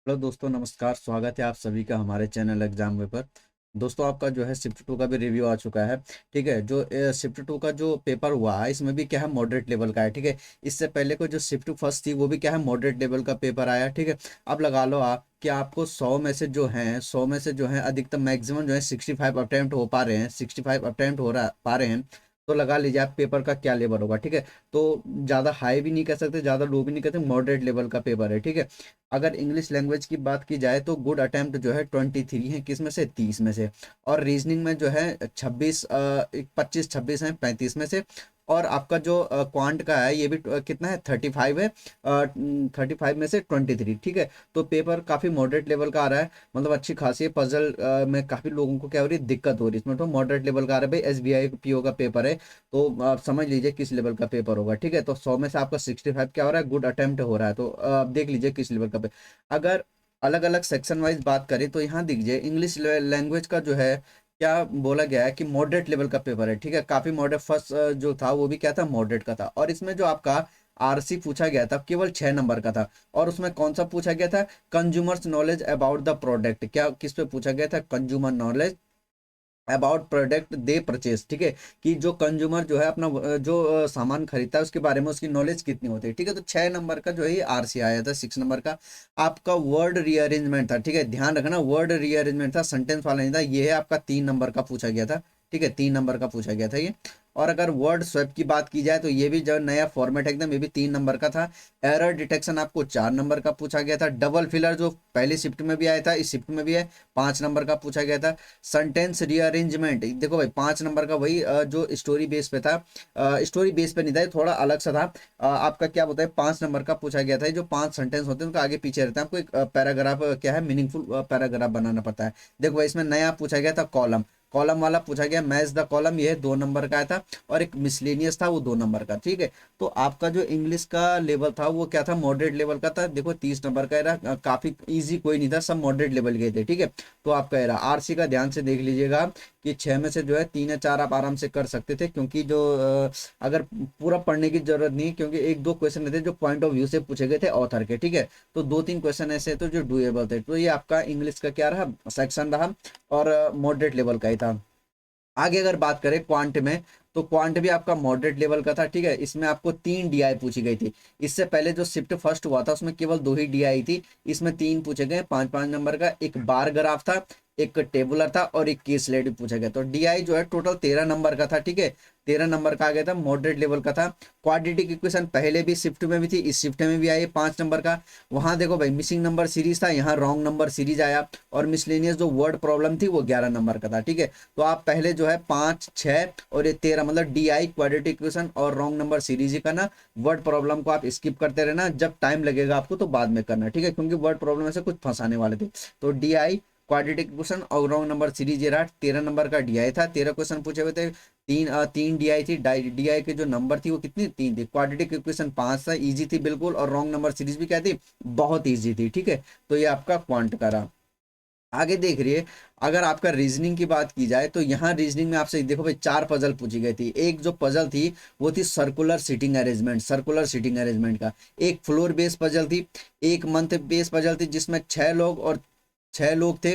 Hello दोस्तों, नमस्कार। स्वागत है आप सभी का हमारे चैनल एग्जाम वे पर। दोस्तों, आपका जो है शिफ्ट टू का भी रिव्यू आ चुका है। ठीक है, जो शिफ्ट टू का जो पेपर हुआ है इसमें भी क्या है, मॉडरेट लेवल का है। ठीक है, इससे पहले को जो शिफ्ट फर्स्ट थी वो भी क्या है, मॉडरेट लेवल का पेपर आया। ठीक है, अब लगा लो आप कि आपको 100 में से जो है अधिकतम मैक्सिमम जो है 65 अटेम्प्ट हो पा रहे हैं, 65 अटेम्प्ट पा रहे हैं। तो लगा लीजिए आप पेपर का क्या लेवल होगा। ठीक है, तो ज़्यादा हाई भी नहीं कह सकते, ज़्यादा लो भी नहीं कहते, मॉडरेट लेवल का पेपर है। ठीक है, अगर इंग्लिश लैंग्वेज की बात की जाए तो गुड अटेम्प्ट जो है 23 है, किस में से, 30 में से। और रीजनिंग में जो है 25-26 है, 35 में से। और आपका जो क्वांट का है ये भी कितना है, 35 है। 35 में से 23। ठीक है, तो पेपर काफ़ी मॉडरेट लेवल का आ रहा है। मतलब अच्छी खासी पजल में काफ़ी लोगों को क्या हो रही है, दिक्कत हो रही है इसमें। तो मॉडरेट लेवल का आ रहा है भाई, SBI पीओ का पेपर है। तो आप समझ लीजिए किस लेवल का पेपर होगा। ठीक है, तो 100 में से आपका 65 क्या हो रहा है, गुड अटेम्प्ट हो रहा है। तो आप देख लीजिए किस लेवल का अगर अलग अलग सेक्शन वाइज बात करें तो यहाँ दीजिए इंग्लिश लैंग्वेज का जो है क्या बोला गया है कि मॉडरेट लेवल का पेपर है। ठीक है, काफी मॉडरेट। फर्स्ट जो था वो भी क्या था, मॉडरेट का था। और इसमें जो आपका आरसी पूछा गया था केवल 6 नंबर का था। और उसमें कौन सा पूछा गया था, consumers knowledge about the product. क्या किस पे पूछा गया था, consumer knowledge about product they purchase. ठीक है, कि जो कंज्यूमर जो है अपना जो सामान खरीदता है उसके बारे में उसकी नॉलेज कितनी होती है। ठीक है, तो 6 नंबर का जो है ये आरसी आया था। 6 नंबर का आपका वर्ड रीअरेंजमेंट था। ठीक है, ध्यान रखना, वर्ड रीअरेंजमेंट था, सेंटेंस वाला नहीं था। ये है आपका 3 नंबर का पूछा गया था। ठीक है, 3 नंबर का पूछा गया था ये। और अगर वर्ड स्वैप की बात की जाए तो ये भी जो नया फॉर्मेट एकदम, ये भी 3 नंबर का था। एरर डिटेक्शन आपको 4 नंबर का पूछा गया था। डबल फिलर जो पहली शिफ्ट में भी आया था, इस शिफ्ट में भी है, 5 नंबर का पूछा गया था। सेंटेंस रीअरेंजमेंट देखो भाई, 5 नंबर का वही जो स्टोरी बेस पे था। स्टोरी बेस पे नहीं था, ये थोड़ा अलग सा था। आपका क्या बोलता है, 5 नंबर का पूछा गया था। ये जो 5 सेंटेंस होते हैं उनका आगे पीछे रहता है, आपको एक पैराग्राफ क्या है, मीनिंगफुल पैराग्राफ बनाना पड़ता है। देखो भाई, इसमें नया पूछा गया था कॉलम। कॉलम वाला पूछा गया, मैच द कॉलम, ये 2 नंबर का आया था। और एक मिसलेनियस था वो 2 नंबर का। ठीक है, तो आपका जो इंग्लिश का लेवल था वो क्या था, मॉडरेट लेवल का था। देखो 30 नंबर का era, काफी इजी कोई नहीं था, सब मॉडरेट लेवल के थे। ठीक है, तो आपका era आरसी का ध्यान से देख लीजिएगा कि 6 में से जो है 3 या 4 आप आराम से कर सकते थे। क्योंकि जो अगर पूरा पढ़ने की जरूरत नहीं, क्योंकि एक दो क्वेश्चन थे जो पॉइंट ऑफ व्यू से पूछे गए थे ऑथर के। ठीक है, तो 2-3 क्वेश्चन ऐसे थे जो डुएबल थे। तो ये आपका इंग्लिश का क्या रहा, सेक्शन रहा। और मॉडरेट लेवल का ही था। आगे अगर बात करें क्वांट में, तो क्वांट भी आपका मॉडरेट लेवल का था। ठीक है, इसमें आपको 3 DI पूछी गई थी। इससे पहले जो शिफ्ट फर्स्ट हुआ था उसमें केवल 2 ही DI थी। इसमें 3 पूछे गए, 5-5 नंबर का। एक बार ग्राफ था, एक टेबुलर था, और एक केस स्टडी पूछा गया। तो DI जो है टोटल 13 नंबर का था। ठीक है, 13 नंबर का आ गया था, मॉडरेट लेवल का था। क्वाड्रेटिक इक्वेशन पहले भी शिफ्ट में भी थी, इस शिफ्ट में भी आई, 5 नंबर का। वहां देखो भाई, मिसिंग नंबर सीरीज था, यहाँ रॉन्ग नंबर सीरीज आया। और मिसलेनियस जो वर्ड प्रॉब्लम थी वो 11 नंबर का था। ठीक है, तो आप पहले जो है 5, 6 और ये 13, मतलब DI क्वाड्रेटिक इक्वेशन और रॉन्ग नंबर सीरीज ही करना। वर्ड प्रॉब्लम को आप स्किप करते रहना, जब टाइम लगेगा आपको तो बाद में करना। ठीक है, क्योंकि वर्ड प्रॉब्लम ऐसे कुछ फंसाने वाले थे। तो DI क्वाड्रेटिक इक्वेशन और रॉन्ग नंबर सीरीज ये रहा। 13 नंबर का DI था, 13 क्वेश्चन पूछे हुए थे। तीन DI थी। DI के जो नंबर थी वो कितनी, 3 थी। क्वाड्रेटिक इक्वेशन 5 था, इजी थी बिल्कुल। और रॉन्ग नंबर सीरीज भी क्या थी, बहुत ईजी थी। ठीक है, तो ये आपका क्वांट का रहा। आगे देख रही है, अगर आपका रीजनिंग की बात की जाए तो यहाँ रीजनिंग में आपसे देखो भाई 4 पजल पूछी गई थी। एक जो पजल थी वो थी circular seating arrangement, circular seating arrangement का। एक फ्लोर बेस पजल थी। एक मंथ बेस पजल थी जिसमें 6 लोग थे।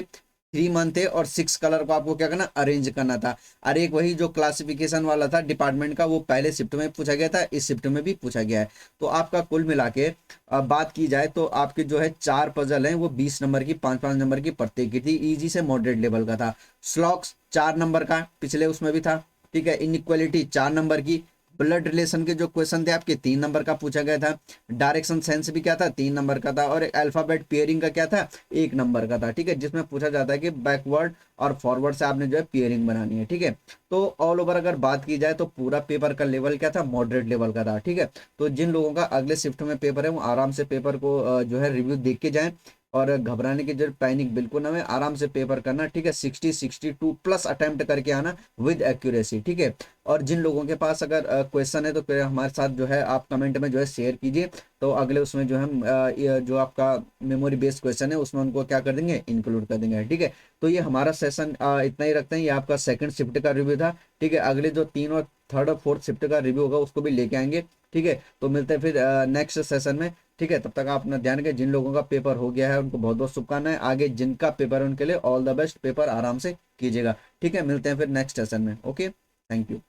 3 मंथ थे, और 6 कलर को आपको क्या करना, अरेंज करना था। और एक वही जो क्लासिफिकेशन वाला था डिपार्टमेंट का, वो पहले शिफ्ट में पूछा गया था, इस शिफ्ट में भी पूछा गया है। तो आपका कुल मिला के अब बात की जाए तो आपके जो है 4 पजल हैं वो 20 नंबर की, 5-5 नंबर की प्रत्येक की थी। इजी से मॉडरेट लेवल का था। स्लॉक्स 4 नंबर का, पिछले उसमें भी था। ठीक है, इनइक्वालिटी 4 नंबर की। ब्लड रिलेशन के जो क्वेश्चन थे आपके 3 नंबर का पूछा गया था। डायरेक्शन सेंस भी क्या था, 3 नंबर का था। और एक अल्फाबेट पेयरिंग का क्या था, 1 नंबर का था। ठीक है, जिसमें पूछा जाता है कि बैकवर्ड और फॉरवर्ड से आपने जो है पेयरिंग बनानी है। ठीक है, तो ऑल ओवर अगर बात की जाए तो पूरा पेपर का लेवल क्या था, मॉडरेट लेवल का था। ठीक है, तो जिन लोगों का अगले शिफ्ट में पेपर है वो आराम से पेपर को जो है रिव्यू देख के जाएं। और घबराने की जरूरत, पैनिक बिल्कुल ना हो, आराम से पेपर करना। ठीक है, 62 प्लस अटेम्प्ट करके आना विद एक्यूरेसी। ठीक है, और जिन लोगों के पास अगर क्वेश्चन है तो फिर हमारे साथ जो है आप कमेंट में जो है शेयर कीजिए। तो अगले उसमें जो हम ये जो आपका मेमोरी बेस्ड क्वेश्चन है उसमें उनको क्या कर देंगे, इंक्लूड कर देंगे। ठीक है, तो ये हमारा सेशन इतना ही रखते हैं। ये आपका सेकंड शिफ्ट का रिव्यू था। ठीक है, अगले जो 3 और थर्ड और फोर्थ शिफ्ट का रिव्यू होगा उसको भी लेके आएंगे। ठीक है, तो मिलते हैं फिर नेक्स्ट सेशन में। ठीक है, तब तक आप अपना ध्यान रखें। जिन लोगों का पेपर हो गया है उनको बहुत बहुत शुभकामनाएं, आगे जिनका पेपर है उनके लिए ऑल द बेस्ट, पेपर आराम से कीजिएगा। ठीक है, मिलते हैं फिर नेक्स्ट सेशन में। Okay, thank you.